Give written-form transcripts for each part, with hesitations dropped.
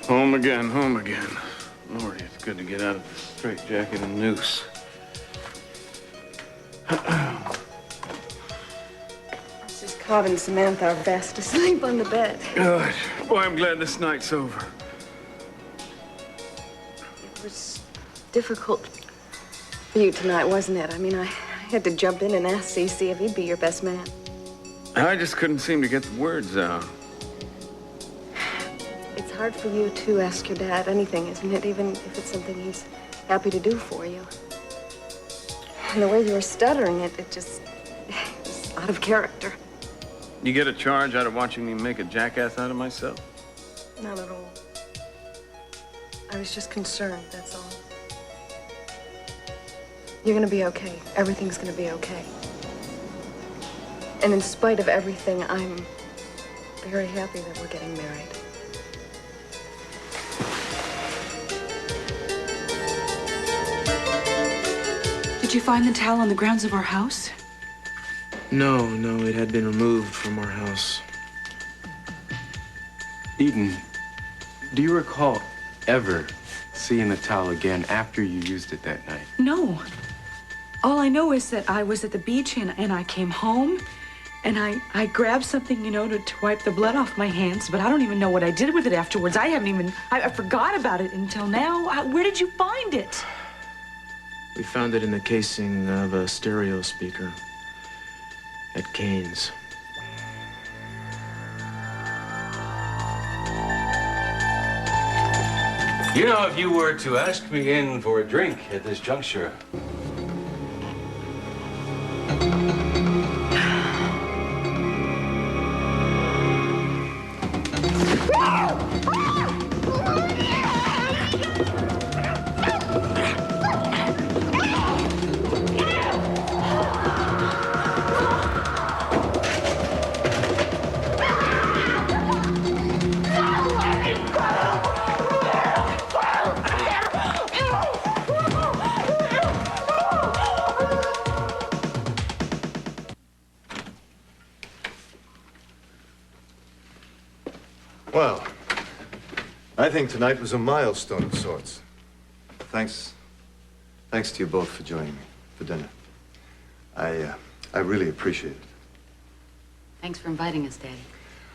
Home again, home again. Lordy, it's good to get out of the straitjacket and noose. Mrs. Cobb and Samantha are fast asleep on the bed. Good. Boy, I'm glad this night's over. It was difficult for you tonight, wasn't it? I mean, I had to jump in and ask CC if he'd be your best man. I just couldn't seem to get the words out. It's hard for you to ask your dad anything, isn't it? Even if it's something he's happy to do for you. And the way you were stuttering it just was out of character. You get a charge out of watching me make a jackass out of myself? Not at all. I was just concerned, that's all. You're gonna be okay. Everything's gonna be okay. And in spite of everything, I'm very happy that we're getting married. Did you find the towel on the grounds of our house? No, it had been removed from our house. Eden, do you recall ever seeing the towel again after you used it that night? No. All I know is that I was at the beach and I came home and I grabbed something, you know, to wipe the blood off my hands, but I don't even know what I did with it afterwards. I forgot about it until now. Where did you find it? We found it in the casing of a stereo speaker at Kane's. You know, if you were to ask me in for a drink at this juncture, Well, I think tonight was a milestone of sorts. Thanks to you both for joining me for dinner. I really appreciate it. Thanks for inviting us, Daddy.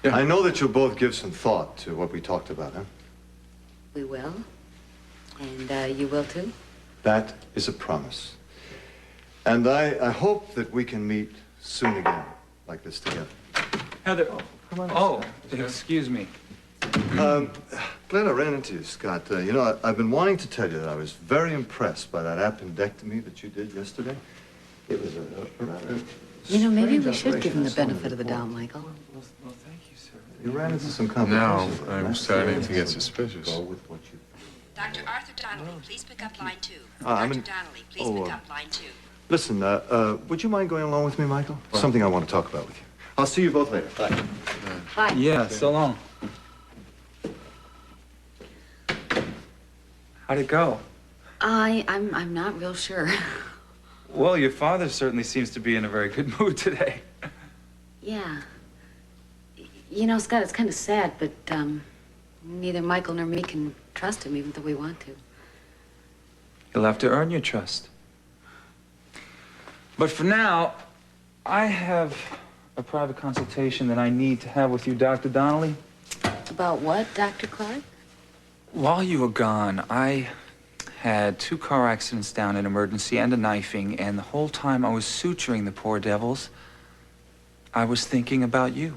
Yeah. I know that you'll both give some thought to what we talked about, huh? We will. And you will too? That is a promise. And I hope that we can meet soon again, like this together. Heather, come on. Oh, excuse me. Glad I ran into you, Scott. You know, I've been wanting to tell you that I was very impressed by that appendectomy that you did yesterday. It was a rather... You know, maybe we should give him the benefit of the doubt, Michael. Well, thank you, sir. You ran into some complications. Now I'm starting to get suspicious. Dr. Arthur Donnelly, please pick up line 2. I'm Dr. Donnelly, please pick up line 2. Listen, would you mind going along with me, Michael? What? Something I want to talk about with you. I'll see you both later. Bye. Bye. Yeah, so long. How'd it go? I'm not real sure. Well, your father certainly seems to be in a very good mood today. Yeah. You know, Scott, it's kind of sad, but neither Michael nor me can trust him, even though we want to. You'll have to earn your trust. But for now, I have a private consultation that I need to have with you, Dr. Donnelly. About what, Dr. Clark? While you were gone, I had 2 car accidents down in emergency and a knifing, and the whole time I was suturing the poor devils, I was thinking about you.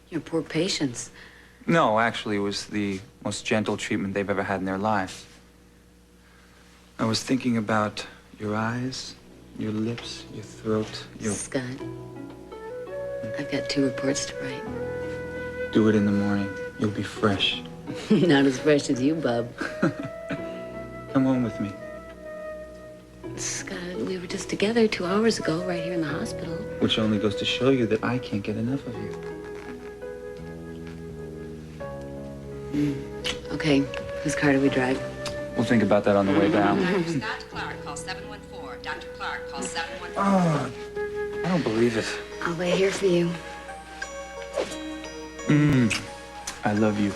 Your poor patients. No, actually, it was the most gentle treatment they've ever had in their lives. I was thinking about your eyes, your lips, your throat, your... Scott, I've got 2 reports to write. Do it in the morning. You'll be fresh. Not as fresh as you, bub. Come home with me. Scott, we were just together 2 hours ago, right here in the hospital. Which only goes to show you that I can't get enough of you. Okay, whose car do we drive? We'll think about that on the way down. Dr. Scott Clark, call 714. Dr. Clark, call 714. Oh, I don't believe it. I'll wait here for you. I love you.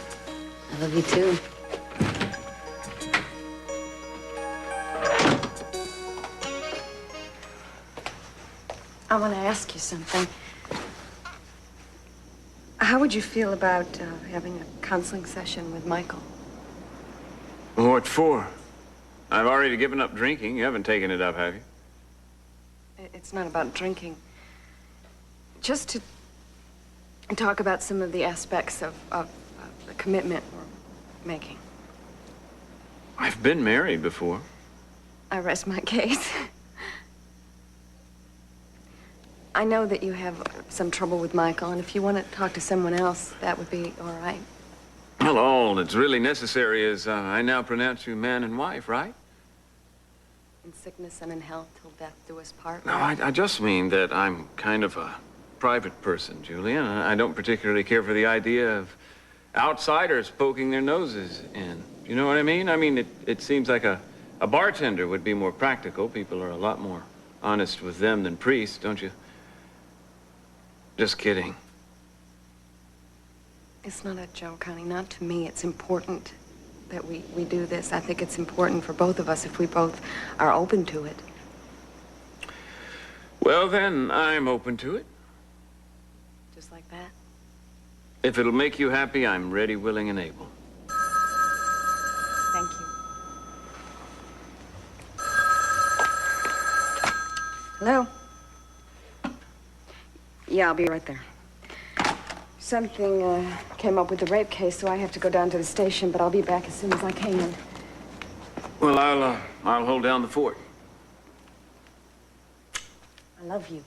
I love you too. I want to ask you something. How would you feel about having a counseling session with Michael? What for? I've already given up drinking. You haven't taken it up, have you? It's not about drinking. Just to talk about some of the aspects of the commitment we're making. I've been married before. I rest my case. I know that you have some trouble with Michael, and if you want to talk to someone else, that would be all right. Well, all that's really necessary is I now pronounce you man and wife, right? In sickness and in health, till death do us part. No, I just mean that I'm kind of a private person, Julian. I don't particularly care for the idea of outsiders poking their noses in. You know what I mean? I mean, it seems like a bartender would be more practical. People are a lot more honest with them than priests, don't you? Just kidding. It's not a joke, honey. Not to me. It's important that we do this. I think it's important for both of us if we both are open to it. Well, then, I'm open to it. Just like that? If it'll make you happy, I'm ready, willing, and able. Thank you. Hello? Yeah, I'll be right there. Something came up with the rape case, so I have to go down to the station, but I'll be back as soon as I can. Well, I'll hold down the fort. I love you.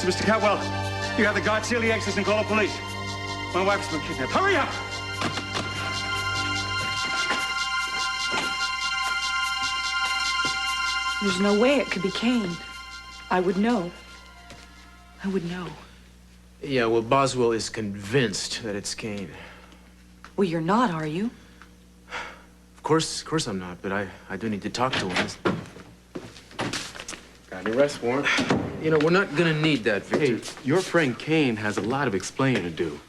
Mr. Catwell, you have the guard seal the exits and call the police. My wife's been kidnapped. Hurry up! There's no way it could be Kane. I would know. I would know. Yeah, well, Boswell is convinced that it's Kane. Well, you're not, are you? Of course I'm not, but I do need to talk to him. Got an arrest warrant? You know, we're not gonna need that, Victor. Hey, your friend Kane has a lot of explaining to do.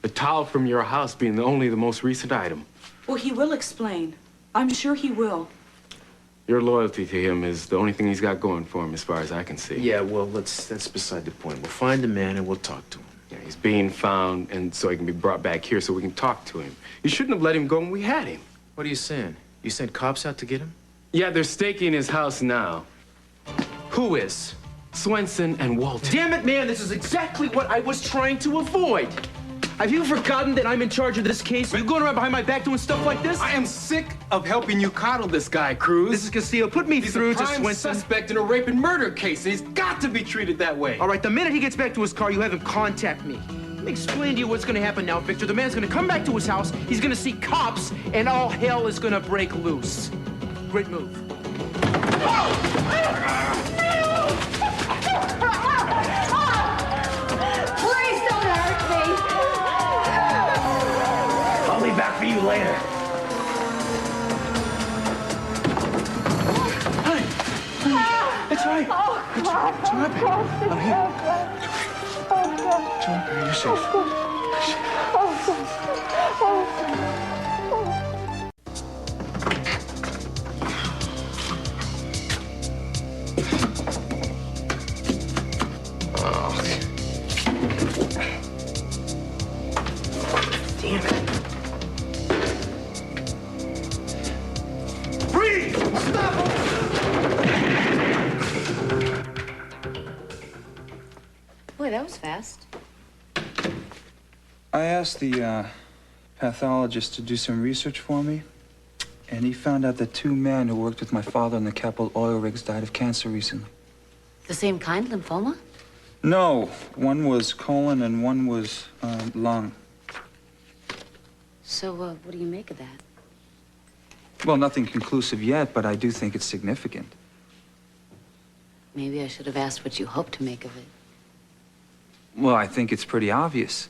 The towel from your house being only the most recent item. Well, he will explain. I'm sure he will. Your loyalty to him is the only thing he's got going for him as far as I can see. Yeah, well, that's beside the point. We'll find the man and we'll talk to him. Yeah, he's being found, and so he can be brought back here so we can talk to him. You shouldn't have let him go when we had him. What are you saying? You sent cops out to get him? Yeah, they're staking his house now. Who is? Swenson and Walton. Damn it, man, this is exactly what I was trying to avoid. Have you forgotten that I'm in charge of this case? Are you going around behind my back doing stuff like this? I am sick of helping you coddle this guy, Cruz. This is Castillo. Put me through to Swenson. Swenson. Suspect in a rape and murder case. He's got to be treated that way. All right, the minute he gets back to his car, you have him contact me. Let me explain to you what's going to happen now, Victor. The man's going to come back to his house, he's going to see cops, and all hell is going to break loose. Great move. Please don't hurt me. I'll be back for you later. Honey, it's all right. It's all right, baby. I'm here. It's all right, baby. You're safe. Boy, that was fast. I asked the pathologist to do some research for me, and he found out that 2 men who worked with my father on the Capitol oil rigs died of cancer recently. The same kind, lymphoma? No, one was colon and one was lung. So, what do you make of that? Well, nothing conclusive yet, but I do think it's significant. Maybe I should have asked what you hope to make of it. Well, I think it's pretty obvious.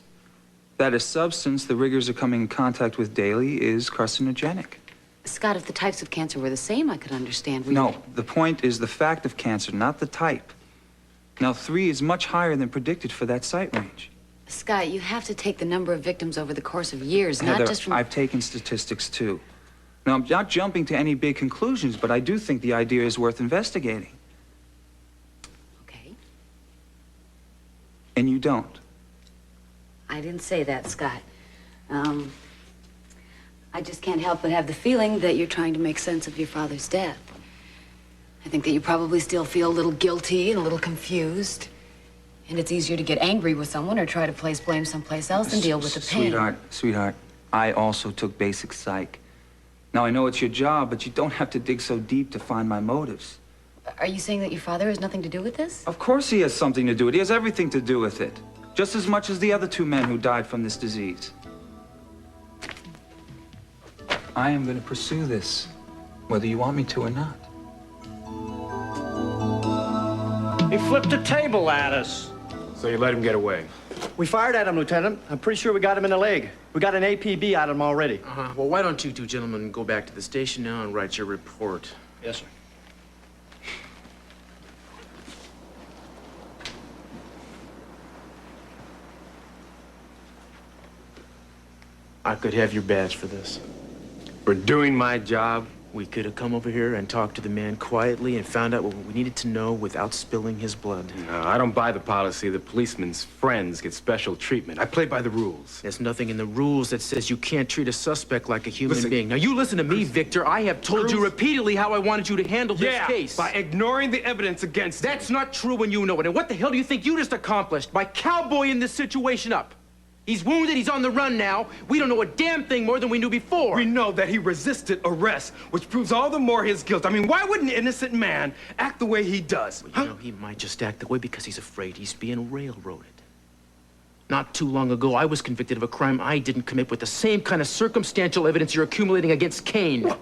That a substance the riggers are coming in contact with daily is carcinogenic. Scott, if the types of cancer were the same, I could understand. No, the point is the fact of cancer, not the type. Now, 3 is much higher than predicted for that site range. Scott, you have to take the number of victims over the course of years, not Heather, just from... I've taken statistics, too. Now, I'm not jumping to any big conclusions, but I do think the idea is worth investigating. Okay. And you don't. I didn't say that, Scott. I just can't help but have the feeling that you're trying to make sense of your father's death. I think that you probably still feel a little guilty and a little confused. And it's easier to get angry with someone or try to place blame someplace else than deal with the pain. Sweetheart, I also took basic psych. Now, I know it's your job, but you don't have to dig so deep to find my motives. Are you saying that your father has nothing to do with this? Of course he has something to do with it. He has everything to do with it. Just as much as the other 2 men who died from this disease. I am going to pursue this, whether you want me to or not. He flipped the table at us. So you let him get away? We fired at him, Lieutenant. I'm pretty sure we got him in the leg. We got an APB out of him already. Well, why don't you 2 gentlemen go back to the station now and write your report? Yes, sir. I could have your badge for this. For doing my job? We could have come over here and talked to the man quietly and found out what we needed to know without spilling his blood. No, I don't buy the policy that policemen's friends get special treatment. I play by the rules. There's nothing in the rules that says you can't treat a suspect like a human being. Now, you listen to me, Victor. I have told you repeatedly how I wanted you to handle this case. By ignoring the evidence against him. That's not true when you know it. And what the hell do you think you just accomplished by cowboying this situation up? He's wounded, he's on the run now. We don't know a damn thing more than we knew before. We know that he resisted arrest, which proves all the more his guilt. I mean, why would an innocent man act the way he does? Well, you know, he might just act that way because he's afraid he's being railroaded. Not too long ago, I was convicted of a crime I didn't commit with the same kind of circumstantial evidence you're accumulating against Kane.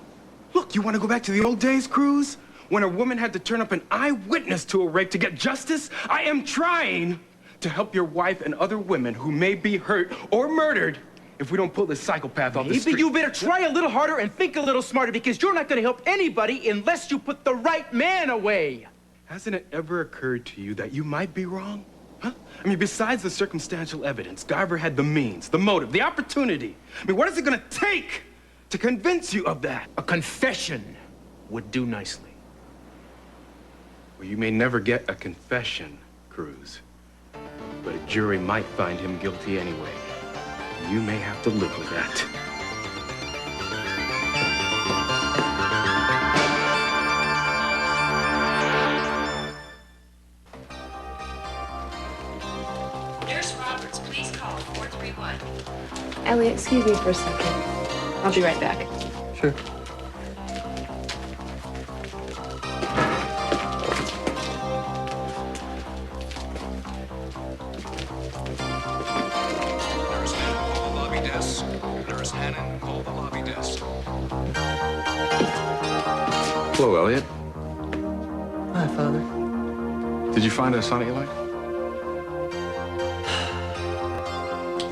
Look, you want to go back to the old days, Cruz? When a woman had to turn up an eyewitness to a rape to get justice? I am trying to help your wife and other women who may be hurt or murdered if we don't pull this psychopath off the street. Maybe you better try a little harder and think a little smarter, because you're not going to help anybody unless you put the right man away. Hasn't it ever occurred to you that you might be wrong? Huh? I mean, besides the circumstantial evidence, Guyver had the means, the motive, the opportunity. I mean, what is it going to take to convince you of that? A confession would do nicely. Well, you may never get a confession, Cruz. But a jury might find him guilty anyway. You may have to live with that. Nurse Roberts, please call 431. Elliot, excuse me for a second. I'll be right back. Sure. Hello, Elliot. Hi, Father. Did you find a son that you like?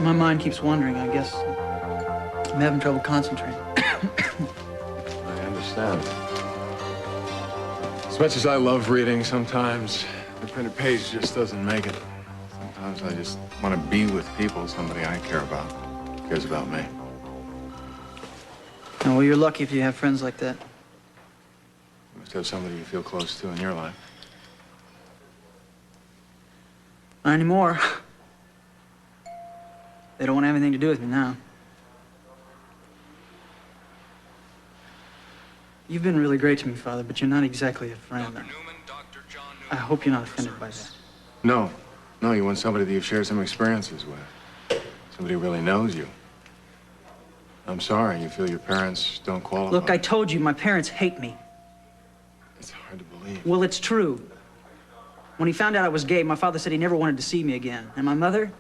My mind keeps wandering, I guess. I'm having trouble concentrating. I understand. As much as I love reading, sometimes the printed page just doesn't make it. Sometimes I just want to be with people, somebody I care about, cares about me. Oh, well, you're lucky if you have friends like that. You must have somebody you feel close to in your life. Not anymore. They don't want to have anything to do with me now. You've been really great to me, Father, but you're not exactly a friend. I hope you're not offended by that. No. No, you want somebody that you've shared some experiences with. Somebody who really knows you. I'm sorry you feel your parents don't qualify. Look, I told you, my parents hate me. It's hard to believe. Well, it's true. When he found out I was gay, my father said he never wanted to see me again. And my mother?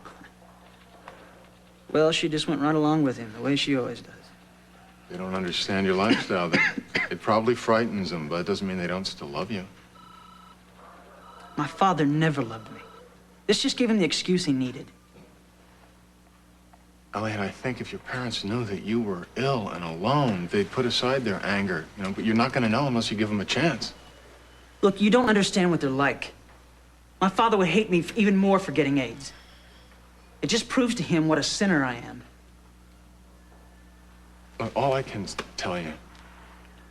Well, she just went right along with him, the way she always does. They don't understand your lifestyle. It probably frightens them, but it doesn't mean they don't still love you. My father never loved me. This just gave him the excuse he needed. Elliot, I think if your parents knew that you were ill and alone, they'd put aside their anger, you know, but you're not gonna know unless you give them a chance. Look, you don't understand what they're like. My father would hate me even more for getting AIDS. It just proves to him what a sinner I am. Look, all I can tell you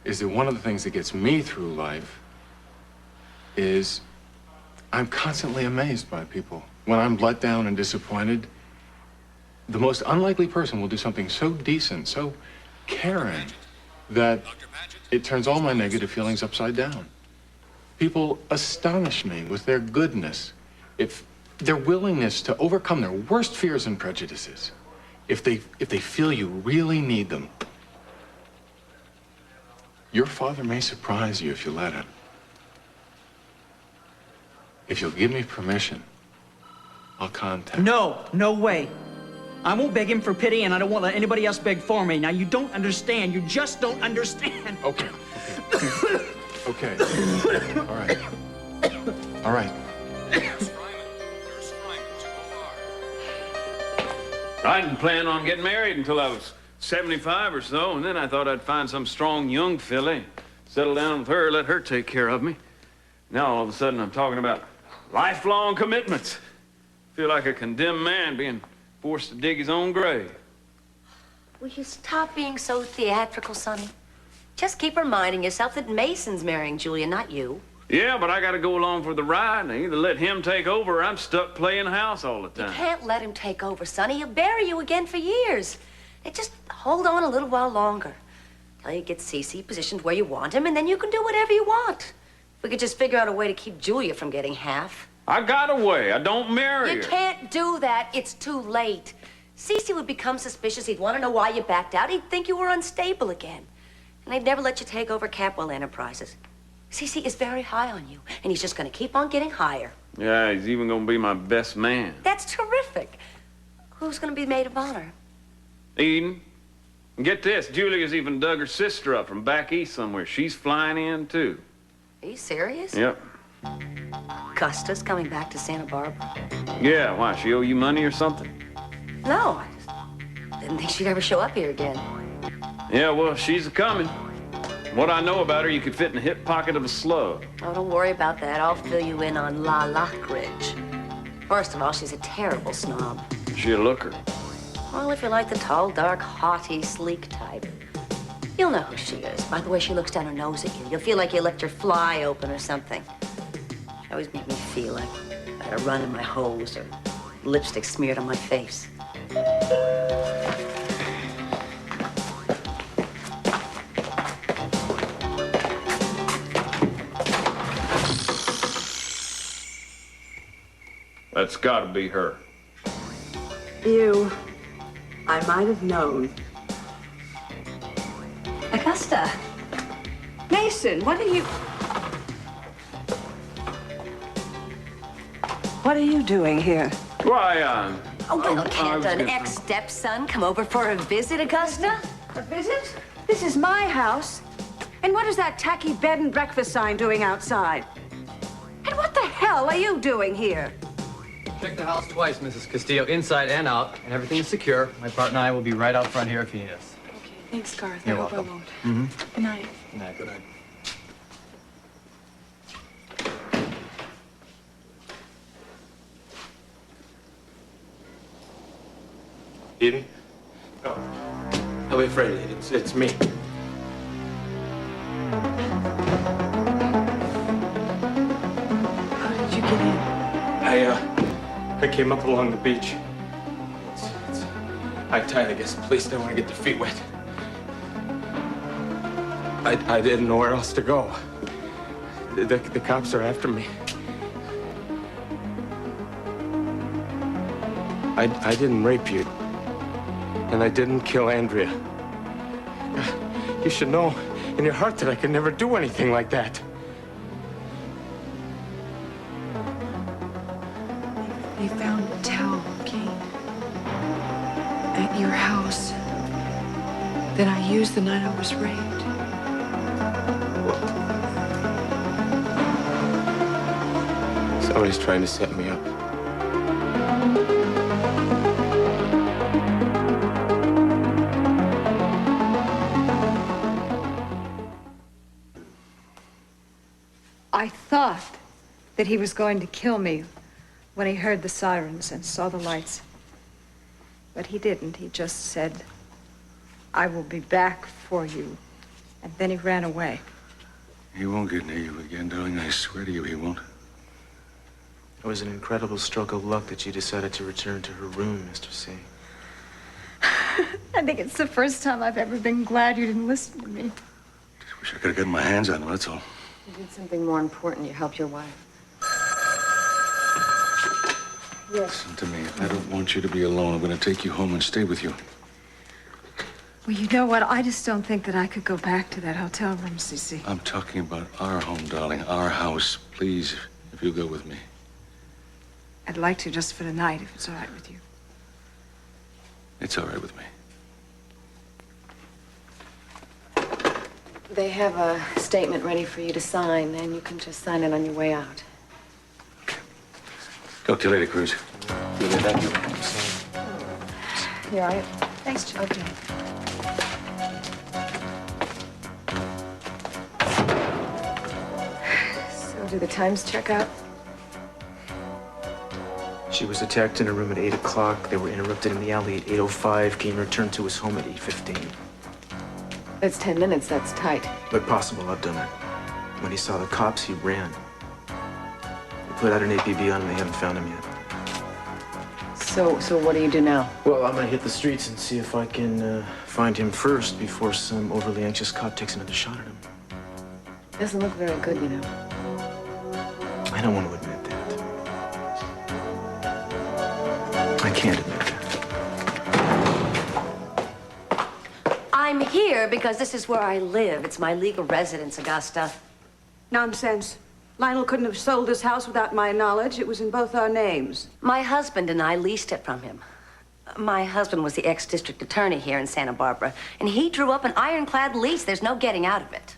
is that one of the things that gets me through life is I'm constantly amazed by people. When I'm let down and disappointed, the most unlikely person will do something so decent, so caring, that it turns all my negative feelings upside down. People astonish me with their goodness, if their willingness to overcome their worst fears and prejudices, if they feel you really need them. Your father may surprise you if you let him. If you'll give me permission, I'll contact. No, no way. I won't beg him for pity, and I don't want to let anybody else beg for me. Now, you don't understand. You just don't understand. Okay. Okay. All right. All right. I didn't plan on getting married until I was 75 or so, and then I thought I'd find some strong young filly, settle down with her, let her take care of me. Now, all of a sudden, I'm talking about lifelong commitments. Feel like a condemned man being forced to dig his own grave. Will you stop being so theatrical, Sonny? Just keep reminding yourself that Mason's marrying Julia, not you. Yeah, but I gotta go along for the ride and either let him take over or I'm stuck playing house all the time. You can't let him take over, Sonny. He'll bury you again for years. Now, just hold on a little while longer. Till you get Cece positioned where you want him, and then you can do whatever you want. We could just figure out a way to keep Julia from getting half. I got a way. I don't marry her. You can't do that. It's too late. Cece would become suspicious. He'd want to know why you backed out. He'd think you were unstable again. And they'd never let you take over Capwell Enterprises. Cece is very high on you, and he's just going to keep on getting higher. Yeah, he's even gonna be my best man. That's terrific. Who's going to be maid of honor? Eden. And get this, Julia's even dug her sister up from back east somewhere. She's flying in, too. Are you serious? Yep. Augusta's coming back to Santa Barbara? Yeah, why? She owe you money or something? No, I just didn't think she'd ever show up here again. Yeah, well, she's a-coming. What I know about her, you could fit in the hip pocket of a slug. Oh, don't worry about that. I'll fill you in on La Lockridge. First of all, she's a terrible snob. She a looker. Well, if you like the tall, dark, haughty, sleek type, you'll know who she is. By the way she looks down her nose at you. You'll feel like you left her fly open or something. She always made me feel like I had a run in my hose or lipstick smeared on my face. That's gotta be her. I might have known. Augusta! Mason, what are you doing here? Why, Oh, well, I can't was an gonna- ex-stepson come over for a visit, Augusta? A visit? This is my house. And what is that tacky bed and breakfast sign doing outside? And what the hell are you doing here? Check the house twice, Mrs. Castillo, inside and out, and everything is secure. My partner and I will be right out front here if you need us. Okay, thanks, Garth. You're I hope welcome. I won't. Mm-hmm. Good night. Good night. Good night. Eden? No. Don't be afraid. It's me. How did you get in? I came up along the beach. It's high tide. I guess the police don't want to get their feet wet. I didn't know where else to go. The cops are after me. I didn't rape you. And I didn't kill Andrea. You should know in your heart that I could never do anything like that. They found a towel, Kane, at your house that I used the night I was raped. Somebody's trying to set me up. thought that he was going to kill me when he heard the sirens and saw the lights. But he didn't. He just said, I will be back for you. And then he ran away. He won't get near you again, darling. I swear to you, he won't. It was an incredible stroke of luck that you decided to return to her room, Mr. C. I think it's the first time I've ever been glad you didn't listen to me. Just wish I could have gotten my hands on him, that's all. You did something more important. You helped your wife. Yes. Listen to me. I don't want you to be alone. I'm going to take you home and stay with you. Well, you know what? I just don't think that I could go back to that hotel room, Cece. I'm talking about our home, darling. Our house. Please, if you'll go with me. I'd like to just for the night, if it's all right with you. It's all right with me. They have a statement ready for you to sign, and you can just sign it on your way out. Talk to you later, Cruz. Thank you. You all right? Thanks, Joe. Okay. So, do the times check out? She was attacked in her room at 8 o'clock. They were interrupted in the alley at 8:05. Kane returned to his home at 8:15. It's 10 minutes. That's tight. But possible, I've done it. When he saw the cops, he ran. They put out an APB on him. They haven't found him yet. So what do you do now? Well, I'm gonna hit the streets and see if I can find him first before some overly anxious cop takes another shot at him. Doesn't look very good, you know. I don't want to admit that. I can't admit that. I'm here because this is where I live. It's my legal residence, Augusta. Nonsense. Lionel couldn't have sold this house without my knowledge. It was in both our names. My husband and I leased it from him. My husband was the ex-district attorney here in Santa Barbara, and he drew up an ironclad lease. There's no getting out of it.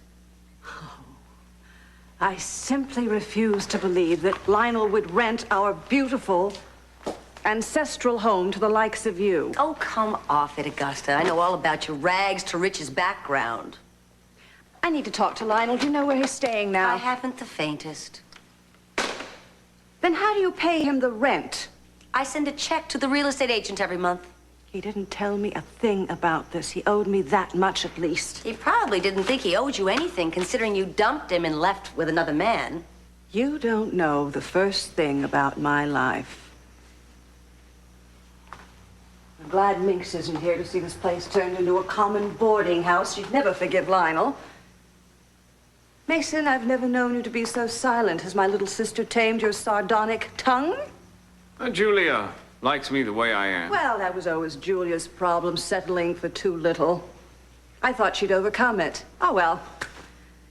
I simply refuse to believe that Lionel would rent our beautiful ancestral home to the likes of you. Oh, come off it, Augusta. I know all about your rags to riches background. I need to talk to Lionel. Do you know where he's staying now? I haven't the faintest. Then how do you pay him the rent? I send a check to the real estate agent every month. He didn't tell me a thing about this. He owed me that much at least. He probably didn't think he owed you anything, considering you dumped him and left with another man. You don't know the first thing about my life. I'm glad Minx isn't here to see this place turned into a common boarding house. She'd never forgive Lionel. Mason, I've never known you to be so silent. Has my little sister tamed your sardonic tongue? Julia likes me the way I am. Well, that was always Julia's problem, settling for too little. I thought she'd overcome it. Oh, well.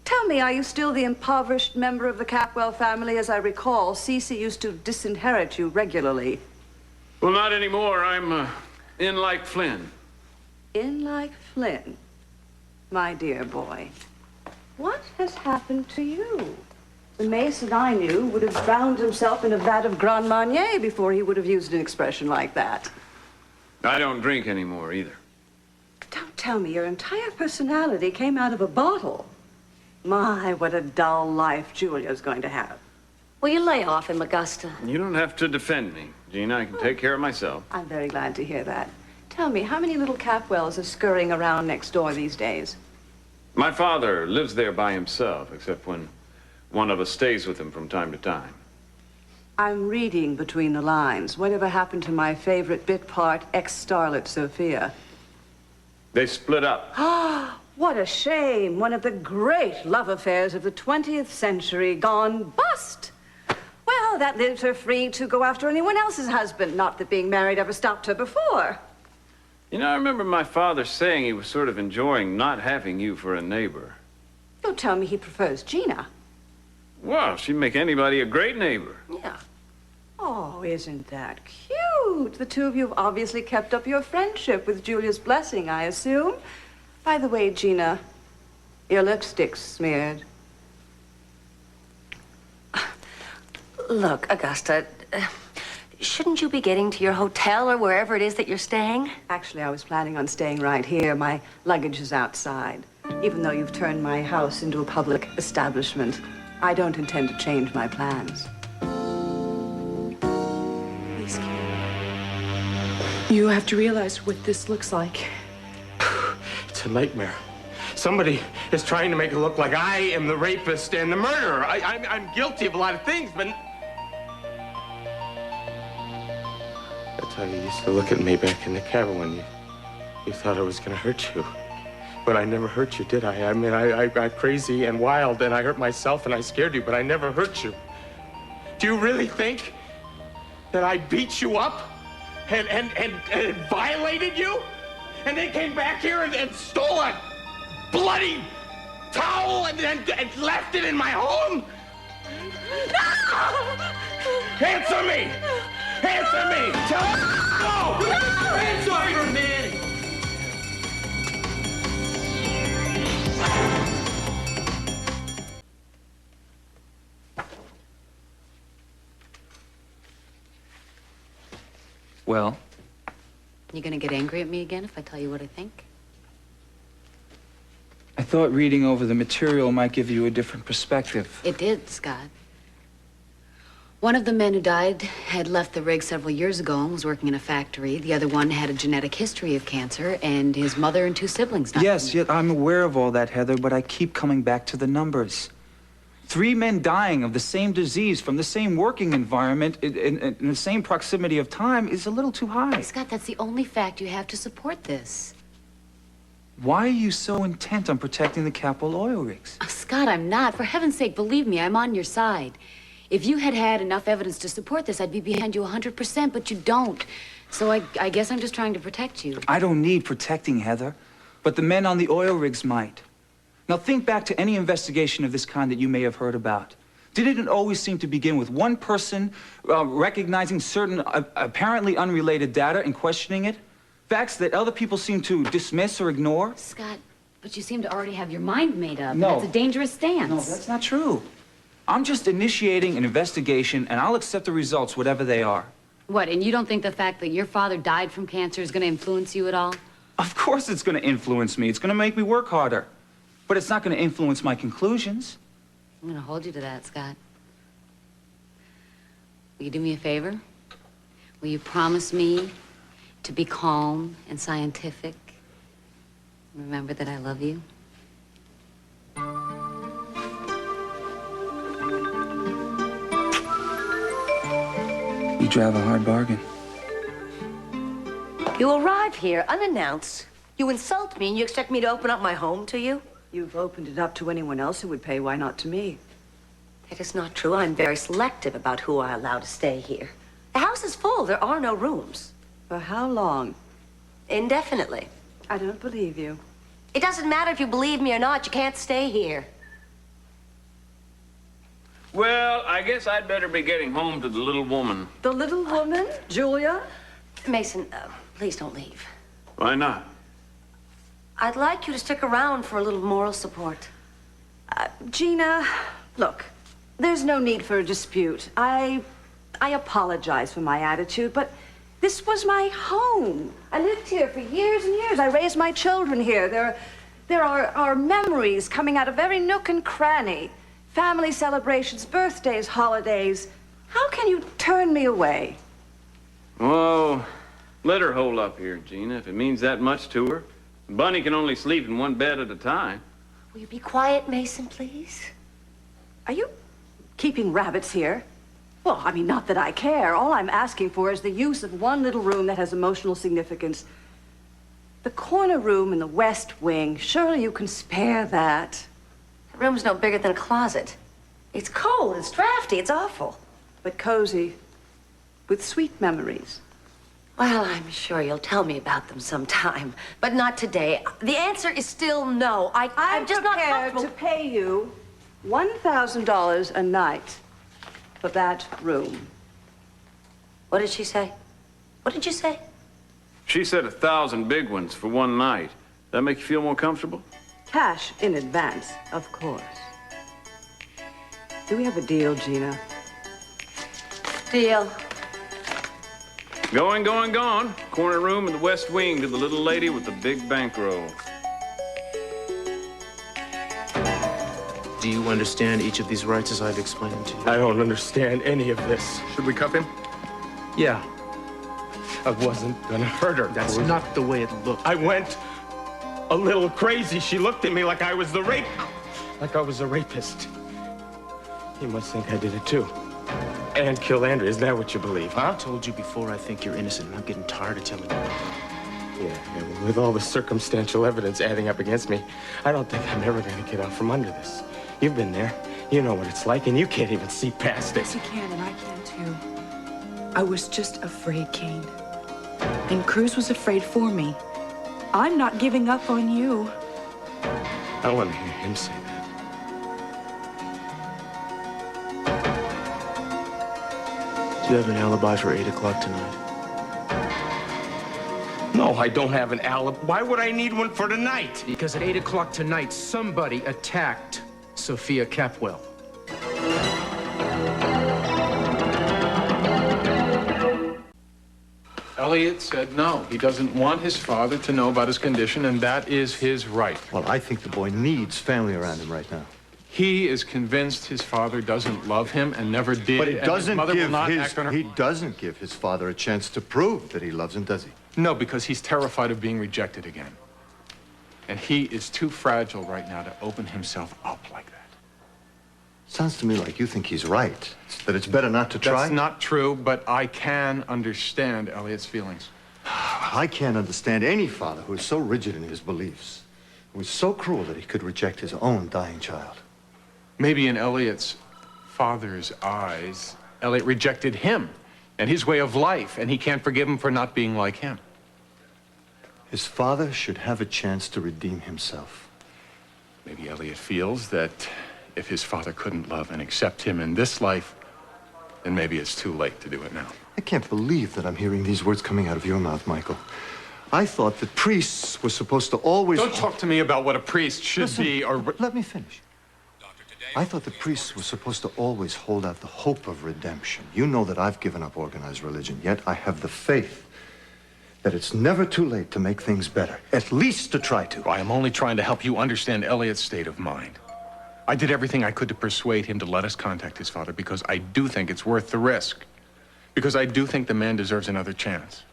Tell me, are you still the impoverished member of the Capwell family? As I recall, Cece used to disinherit you regularly. Well, not anymore. I'm in like Flynn. In like Flynn? My dear boy, what has happened to you? The Mason I knew would have drowned himself in a vat of Grand Marnier before he would have used an expression like that. I don't drink anymore either. Don't tell me your entire personality came out of a bottle. My, what a dull life Julia's going to have. Will you lay off him, Augusta? You don't have to defend me, Gina. I can take care of myself. I'm very glad to hear that. Tell me, how many little Capwells are scurrying around next door these days? My father lives there by himself, except when one of us stays with him from time to time. I'm reading between the lines. Whatever happened to my favorite bit part, ex-starlet Sophia? They split up. Ah, what a shame. One of the great love affairs of the 20th century gone bust. Well, that leaves her free to go after anyone else's husband. Not that being married ever stopped her before. You know, I remember my father saying he was sort of enjoying not having you for a neighbor. Don't tell me he prefers Gina. Well, she'd make anybody a great neighbor. Yeah. Oh, isn't that cute? The two of you have obviously kept up your friendship with Julia's blessing, I assume. By the way, Gina, your lipstick's smeared. Look, Augusta, shouldn't you be getting to your hotel or wherever it is that you're staying? Actually, I was planning on staying right here. My luggage is outside. Even though you've turned my house into a public establishment, I don't intend to change my plans. Please, Kane. You have to realize what this looks like. It's a nightmare. Somebody is trying to make it look like I am the rapist and the murderer. I'm guilty of a lot of things, but... That's how you used to look at me back in the cabin when you thought I was going to hurt you. But I never hurt you, did I? I mean, I got crazy and wild, and I hurt myself, and I scared you, but I never hurt you. Do you really think that I beat you up and violated you? And then came back here and stole a bloody towel and left it in my home? No! Answer me! Answer me! Tell me! No! Answer me! Well? You gonna get angry at me again if I tell you what I think? I thought reading over the material might give you a different perspective. It did, Scott. One of the men who died had left the rig several years ago and was working in a factory. The other one had a genetic history of cancer, and his mother and 2 siblings died. Yes, yet I'm aware of all that, Heather, but I keep coming back to the numbers. 3 men dying of the same disease from the same working environment in the same proximity of time is a little too high. Scott, that's the only fact you have to support this. Why are you so intent on protecting the Capitol oil rigs? Oh, Scott, I'm not. For heaven's sake, believe me, I'm on your side. If you had had enough evidence to support this, I'd be behind you 100%, but you don't. So I guess I'm just trying to protect you. I don't need protecting, Heather, but the men on the oil rigs might. Now think back to any investigation of this kind that you may have heard about. Didn't it always seem to begin with one person recognizing certain apparently unrelated data and questioning it? Facts that other people seem to dismiss or ignore? Scott, but you seem to already have your mind made up. No. That's a dangerous stance. No, that's not true. I'm just initiating an investigation, and I'll accept the results, whatever they are. What, and you don't think the fact that your father died from cancer is going to influence you at all? Of course it's going to influence me. It's going to make me work harder. But it's not going to influence my conclusions. I'm going to hold you to that, Scott. Will you do me a favor? Will you promise me to be calm and scientific? Remember that I love you? You drive a hard bargain. You arrive here unannounced. You insult me and you expect me to open up my home to you? You've opened it up to anyone else who would pay. Why not to me? That is not true. I'm very selective about who I allow to stay here. The house is full. There are no rooms. For how long? Indefinitely. I don't believe you. It doesn't matter if you believe me or not. You can't stay here. Well, I guess I'd better be getting home to the little woman. The little woman? Julia? Mason, please don't leave. Why not? I'd like you to stick around for a little moral support. Gina, look, there's no need for a dispute. I apologize for my attitude, but this was my home. I lived here for years and years. I raised my children here. There are memories coming out of every nook and cranny. Family celebrations, birthdays, holidays. How can you turn me away? Whoa, let her hold up here, Gina, if it means that much to her. Bunny can only sleep in one bed at a time. Will you be quiet, Mason, please? Are you keeping rabbits here? Well, I mean, not that I care. All I'm asking for is the use of one little room that has emotional significance. The corner room in the west wing. Surely you can spare that. The room's no bigger than a closet. It's cold, it's drafty, it's awful. But cozy, with sweet memories. Well, I'm sure you'll tell me about them sometime, but not today. The answer is still no. I'm just not comfortable to pay you $1,000 a night for that room. What did she say? What did you say? She said 1,000 big ones for one night. That make you feel more comfortable? Cash in advance, of course. Do we have a deal, Gina? Deal. Going, going, gone. Corner room in the west wing to the little lady with the big bankroll. Do you understand each of these rights as I've explained them to you? I don't understand any of this. Should we cuff him? Yeah. I wasn't gonna hurt her. That's not the way it looked. I went a little crazy. She looked at me like I was the like I was a rapist. You must think I did it too. And killed Andrea. Is that what you believe, huh? I told you before, I think you're innocent, and I'm getting tired of telling you. Yeah, well, with all the circumstantial evidence adding up against me, I don't think I'm ever going to get out from under this. You've been there. You know what it's like, and you can't even see past it. Yes, you can, and I can too. I was just afraid, Kane. And Cruz was afraid for me. I'm not giving up on you. I want to hear him say that. Do you have an alibi for 8 o'clock tonight? No, I don't have an alibi. Why would I need one for tonight? Because at 8 o'clock tonight, somebody attacked Sophia Capwell. Elliot said no. He doesn't want his father to know about his condition, and that is his right. Well, I think the boy needs family around him right now. He is convinced his father doesn't love him and never did. But it doesn't he doesn't give his father a chance to prove that he loves him, does he? No, because he's terrified of being rejected again. And he is too fragile right now to open himself up like that. Sounds to me like you think he's right. That it's better not to try. That's not true, but I can understand Elliot's feelings. I can't understand any father who is so rigid in his beliefs, who is so cruel that he could reject his own dying child. Maybe in Elliot's father's eyes, Elliot rejected him and his way of life, and he can't forgive him for not being like him. His father should have a chance to redeem himself. Maybe Elliot feels that if his father couldn't love and accept him in this life, then maybe it's too late to do it now. I can't believe that I'm hearing these words coming out of your mouth, Michael. I thought that priests were supposed to always... Don't talk to me about what a priest should be or... Let me finish. I thought the priests were supposed to always hold out the hope of redemption. You know that I've given up organized religion, yet I have the faith that it's never too late to make things better, at least to try to. I am only trying to help you understand Elliot's state of mind. I did everything I could to persuade him to let us contact his father because I do think it's worth the risk. Because I do think the man deserves another chance.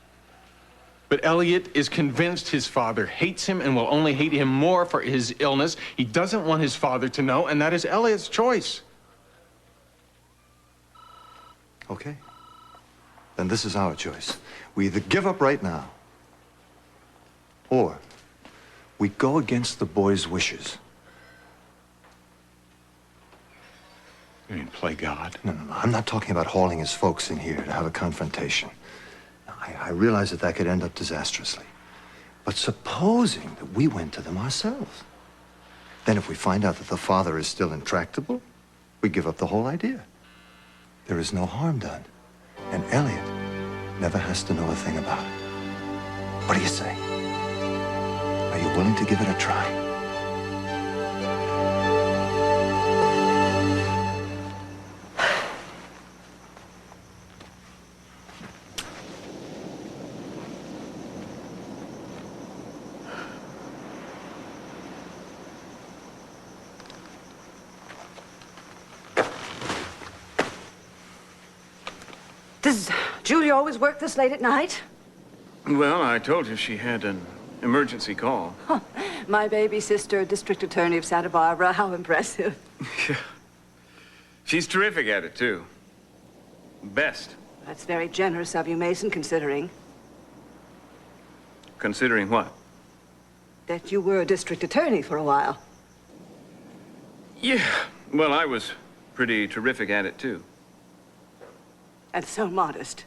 But Elliot is convinced his father hates him and will only hate him more for his illness. He doesn't want his father to know, and that is Elliot's choice. Okay. Then this is our choice. We either give up right now, or we go against the boy's wishes. You mean play God? No. I'm not talking about hauling his folks in here to have a confrontation. I realize that could end up disastrously. But supposing that we went to them ourselves, then if we find out that the father is still intractable, we give up the whole idea. There is no harm done. And Elliot never has to know a thing about it. What do you say? Are you willing to give it a try? Does Julia always work this late at night? Well, I told you she had an emergency call. Huh. My baby sister, district attorney of Santa Barbara. How impressive. Yeah. She's terrific at it, too. Best. That's very generous of you, Mason, considering. Considering what? That you were a district attorney for a while. Yeah. Well, I was pretty terrific at it, too. And so modest.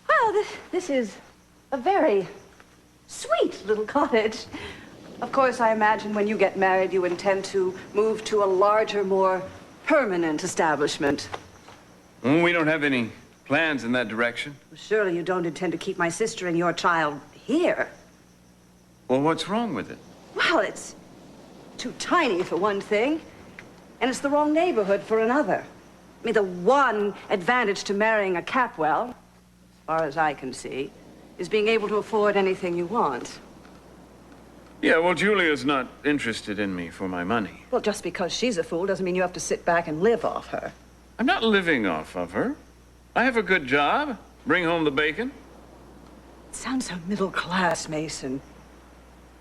Well, this is a very sweet little cottage. Of course, I imagine when you get married, you intend to move to a larger, more permanent establishment. Well, we don't have any plans in that direction. Surely you don't intend to keep my sister and your child here. Well, what's wrong with it? Well, it's too tiny for one thing, and it's the wrong neighborhood for another. I mean, the one advantage to marrying a Capwell, as far as I can see, is being able to afford anything you want. Yeah, well, Julia's not interested in me for my money. Well, just because she's a fool doesn't mean you have to sit back and live off her. I'm not living off of her. I have a good job. Bring home the bacon. It sounds so middle class, Mason.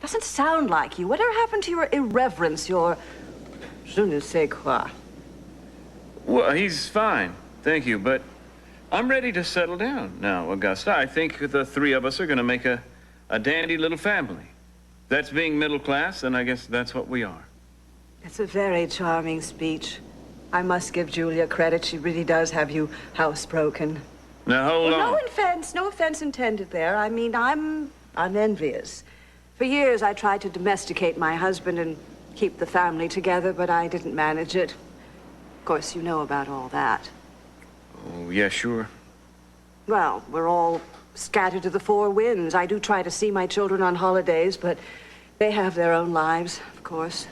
Doesn't sound like you. Whatever happened to your irreverence, your je ne sais quoi? Well, he's fine. Thank you, but I'm ready to settle down now, Augusta. I think the three of us are going to make a dandy little family. That's being middle class, and I guess that's what we are. It's a very charming speech. I must give Julia credit. She really does have you housebroken. Now, hold on. No offense intended there. I mean, I'm envious. For years, I tried to domesticate my husband and keep the family together, but I didn't manage it. Of course, you know about all that. Oh, yeah, sure. Well, we're all scattered to the four winds. I do try to see my children on holidays, but they have their own lives, of course.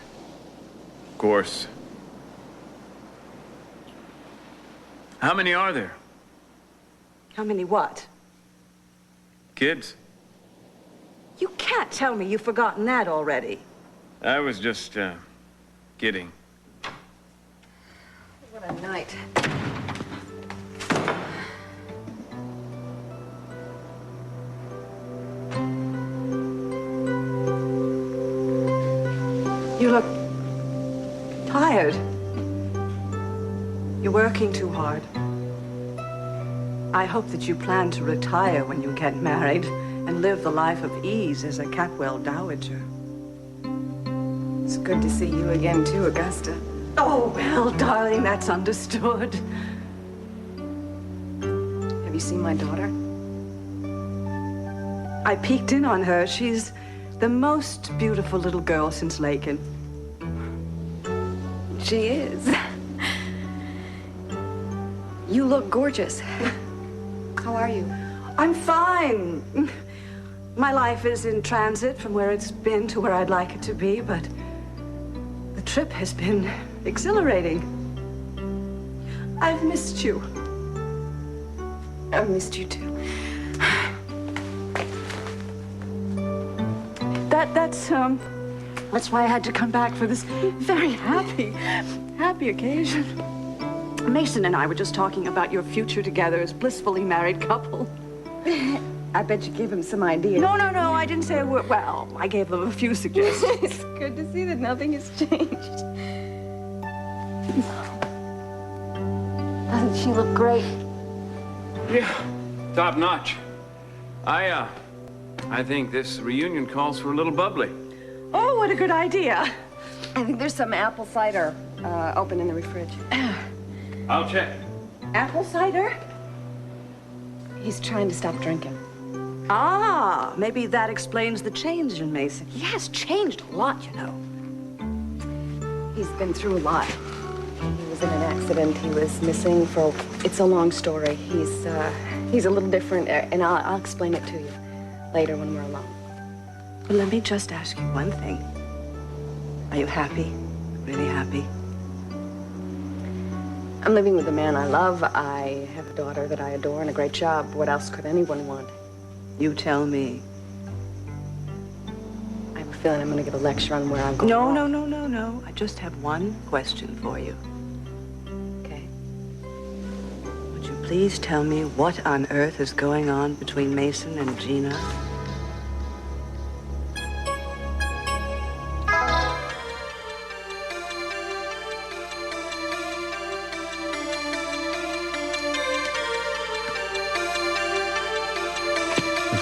Of course. How many are there? How many what? Kids? You can't tell me you've forgotten that already. I was just, kidding. What a night. You look tired. You're working too hard. I hope that you plan to retire when you get married and live the life of ease as a Capwell dowager. It's good to see you again, too, Augusta. Oh, well, darling, that's understood. Have you seen my daughter? I peeked in on her. She's the most beautiful little girl since Lakin. She is. You look gorgeous. How are you? I'm fine. My life is in transit from where it's been to where I'd like it to be, but the trip has been exhilarating. I've missed you. I've missed you, too. That's why I had to come back for this very happy occasion. Mason and I were just talking about your future together as blissfully married couple. I bet you gave him some ideas. No, I didn't say a word. Well, I gave them a few suggestions. It's good to see that nothing has changed. Doesn't she look great? Yeah, top notch. I think this reunion calls for a little bubbly. Oh, what a good idea. I think there's some apple cider open in the fridge. I'll check. Apple cider? He's trying to stop drinking. Ah, maybe that explains the change in Mason. He has changed a lot, you know. He's been through a lot. He was in an accident. He was missing for... It's a long story. He's a little different, and I'll explain it to you later when we're alone. Well, let me just ask you one thing. Are you happy? Really happy? I'm living with a man I love. I have a daughter that I adore and a great job. What else could anyone want? You tell me. I have a feeling I'm going to get a lecture on where I'm going wrong. No. I just have one question for you. Okay. Would you please tell me what on earth is going on between Mason and Gina?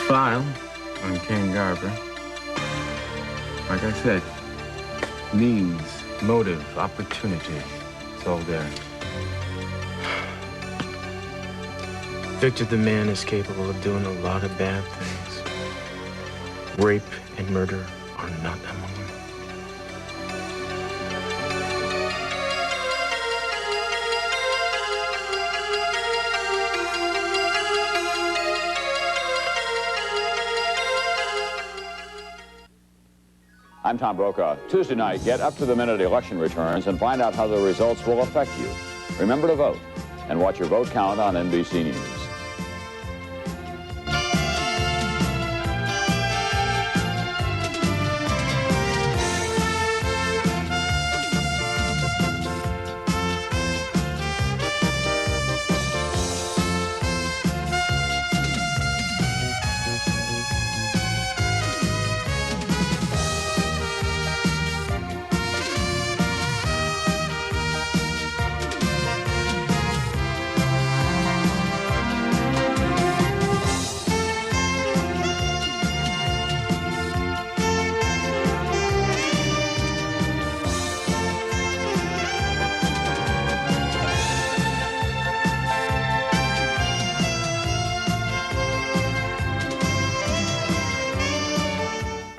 File on Kane Garber. Like I said, means, motive, opportunity. It's all there. Victor the man is capable of doing a lot of bad things. Rape and murder are not among them. I'm Tom Brokaw. Tuesday night, get up-to-the-minute election returns and find out how the results will affect you. Remember to vote, and watch your vote count on NBC News.